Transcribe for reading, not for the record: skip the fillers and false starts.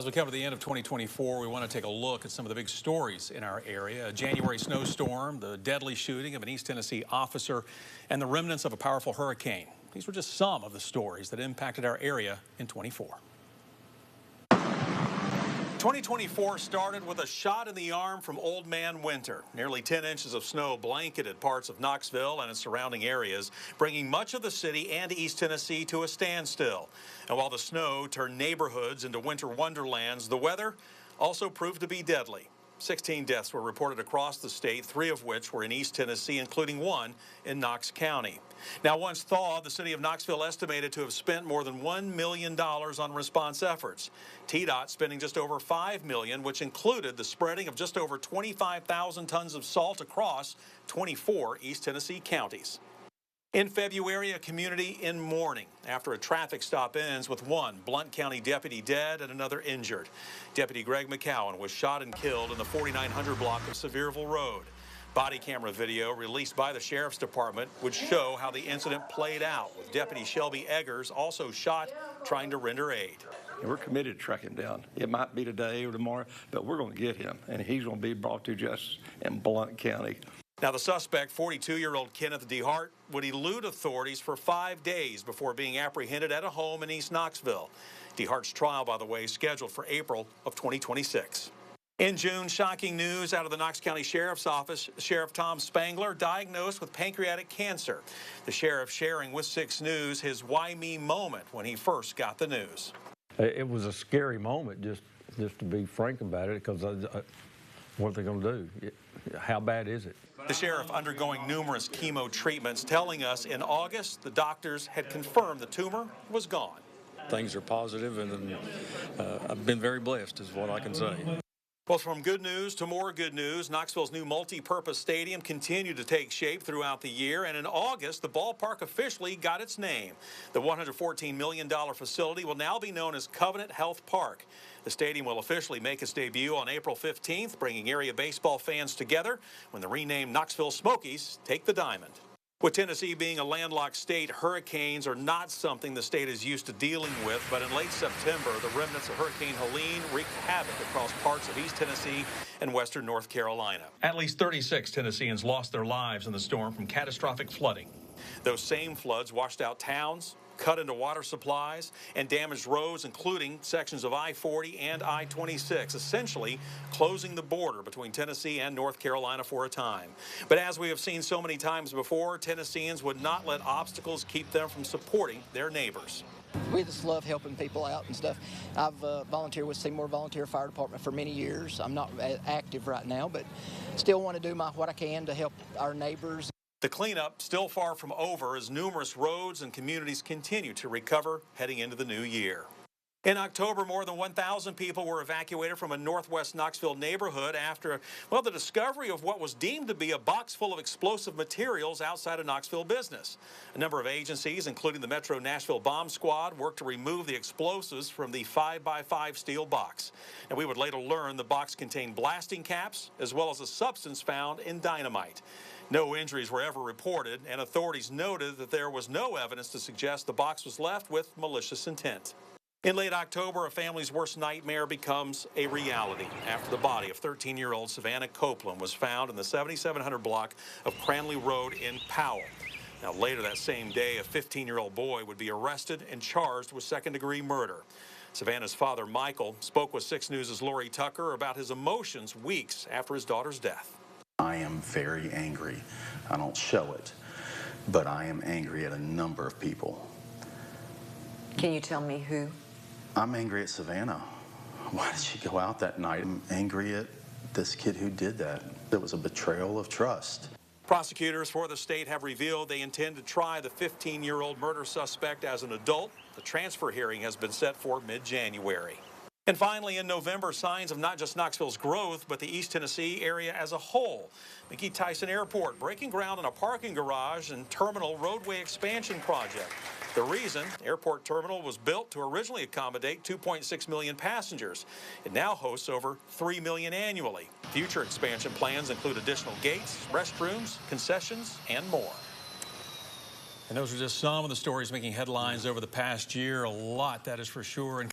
As we come to the end of 2024, we want to take a look at some of the big stories in our area. A January snowstorm, the deadly shooting of an East Tennessee officer, and the remnants of a powerful hurricane. These were just some of the stories that impacted our area in 24. 2024 started with a shot in the arm from Old Man Winter. Nearly 10 inches of snow blanketed parts of Knoxville and its surrounding areas, bringing much of the city and East Tennessee to a standstill. And while the snow turned neighborhoods into winter wonderlands, the weather also proved to be deadly. 16 deaths were reported across the state, 3 of which were in East Tennessee, including 1 in Knox County. Now, once thawed, the city of Knoxville estimated to have spent more than $1 million on response efforts. TDOT spending just over $5 million, which included the spreading of just over 25,000 tons of salt across 24 East Tennessee counties. In February, a community in mourning after a traffic stop ends with 1 Blount County deputy dead and another injured. Deputy Greg McCowan was shot and killed in the 4900 block of Sevierville Road. Body camera video released by the Sheriff's Department would show how the incident played out, with Deputy Shelby Eggers also shot trying to render aid. We're committed to track him down. It might be today or tomorrow, but we're going to get him, and he's going to be brought to justice in Blount County. Now, the suspect, 42-year-old Kenneth DeHart, would elude authorities for 5 days before being apprehended at a home in East Knoxville. DeHart's trial, by the way, is scheduled for April of 2026. In June, shocking news out of the Knox County Sheriff's Office. Sheriff Tom Spangler diagnosed with pancreatic cancer. The sheriff sharing with 6 News his why me moment when he first got the news. It was a scary moment, just to be frank about it, because what are they going to do? How bad is it? The sheriff undergoing numerous chemo treatments, telling us in August the doctors had confirmed the tumor was gone. Things are positive, and I've been very blessed, is what I can say. Well, from good news to more good news, Knoxville's new multi-purpose stadium continued to take shape throughout the year, and in August, the ballpark officially got its name. The $114 million facility will now be known as Covenant Health Park. The stadium will officially make its debut on April 15th, bringing area baseball fans together when the renamed Knoxville Smokies take the diamond. With Tennessee being a landlocked state, hurricanes are not something the state is used to dealing with, but in late September, the remnants of Hurricane Helene wreaked havoc across parts of East Tennessee and western North Carolina. At least 36 Tennesseans lost their lives in the storm from catastrophic flooding. Those same floods washed out towns, cut into water supplies, and damaged roads, including sections of I-40 and I-26, essentially closing the border between Tennessee and North Carolina for a time. But as we have seen so many times before, Tennesseans would not let obstacles keep them from supporting their neighbors. We just love helping people out and stuff. I've volunteered with Seymour Volunteer Fire Department for many years. I'm not active right now, but still want to do what I can to help our neighbors. The cleanup still far from over as numerous roads and communities continue to recover heading into the new year. In October, more than 1,000 people were evacuated from a northwest Knoxville neighborhood after, the discovery of what was deemed to be a box full of explosive materials outside a Knoxville business. A number of agencies, including the Metro Nashville Bomb Squad, worked to remove the explosives from the 5x5 steel box. And we would later learn the box contained blasting caps as well as a substance found in dynamite. No injuries were ever reported, and authorities noted that there was no evidence to suggest the box was left with malicious intent. In late October, a family's worst nightmare becomes a reality after the body of 13-year-old Savannah Copeland was found in the 7700 block of Cranley Road in Powell. Now, later that same day, a 15-year-old boy would be arrested and charged with second-degree murder. Savannah's father, Michael, spoke with 6 News' Lori Tucker about his emotions weeks after his daughter's death. I am very angry. I don't show it, but I am angry at a number of people. Can you tell me who? I'm angry at Savannah. Why did she go out that night? I'm angry at this kid who did that. It was a betrayal of trust. Prosecutors for the state have revealed they intend to try the 15-year-old murder suspect as an adult. The transfer hearing has been set for mid-January. And finally, in November, signs of not just Knoxville's growth, but the East Tennessee area as a whole. McGee Tyson Airport breaking ground on a parking garage and terminal roadway expansion project. The reason, airport terminal was built to originally accommodate 2.6 million passengers. It now hosts over 3 million annually. Future expansion plans include additional gates, restrooms, concessions, and more. And those are just some of the stories making headlines over the past year. A lot, that is for sure.